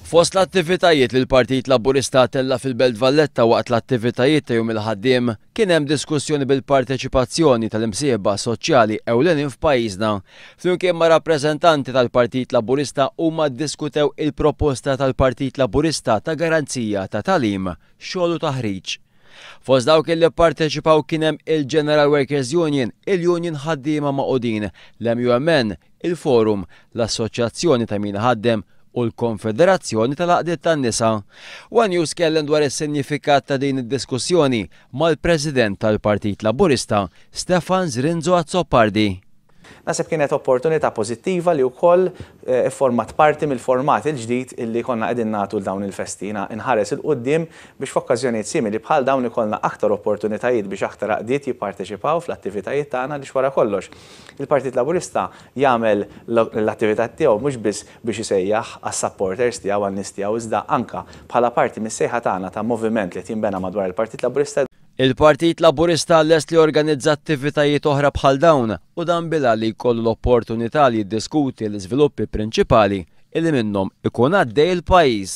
Fost l-attivitajiet li l-Partit Laburista tella fil-Belt Valletta waqt l-attivitajiet ta' jum il-ħaddiem kien hemm diskussjoni bil-parteċipazzjoni tal-imsieba soċjali ewlenin f'pajjiżna. Flimkien ma' rappreżentanti tal-Partit Laburista huma ddiskutew il-proposta tal-Partit Laburista ta' garanzija ta' tagħlim, xogħol u taħriġ. Fost dawk li pparteċipaw kien hemm il-General Workers Union, il-Union ħaddiema Maqudin, l-MUMN, il-Forum, l-Assoċjazzjoni ta' min ħaddem u l-Konfederazzjoni tal-Għaqdiet tan-Nisa. One News kellem dwar is-sinifikat ta' din id-diskussjoni mal-President tal-Partit Laburista, Stefan Zrinzo Azzopardi. Nasib kienet opportunità pożittiva li wkoll format parti mill-format il-ġdid illi konna qegħdin nagħtu dawn il-festina inħares il-qudiem biex f'okkażjonijiet simili bħal dawn ikollna aktar opportunitajiet biex aktar għaqdiet jipparteċipaw fl-attivitajiet tagħna li wara kollox. Il-Partit Laburista jagħmel l-attività tiegħu mhux biss biex isejjaħ għas-supporters tiegħu għan-nies tiegħu iżda anke bħala parti mis-sejħa tagħna ta' moviment li tinbena madwar il-Partit Laburista. Il-Partit Laburista lest li organizza attivitajiet oħra bħal dawn u dan bilha li jkollu l-opportunità li jiddiskuti l-iżviluppi prinċipali illi minnhom ikun għaddej il-pajjiż.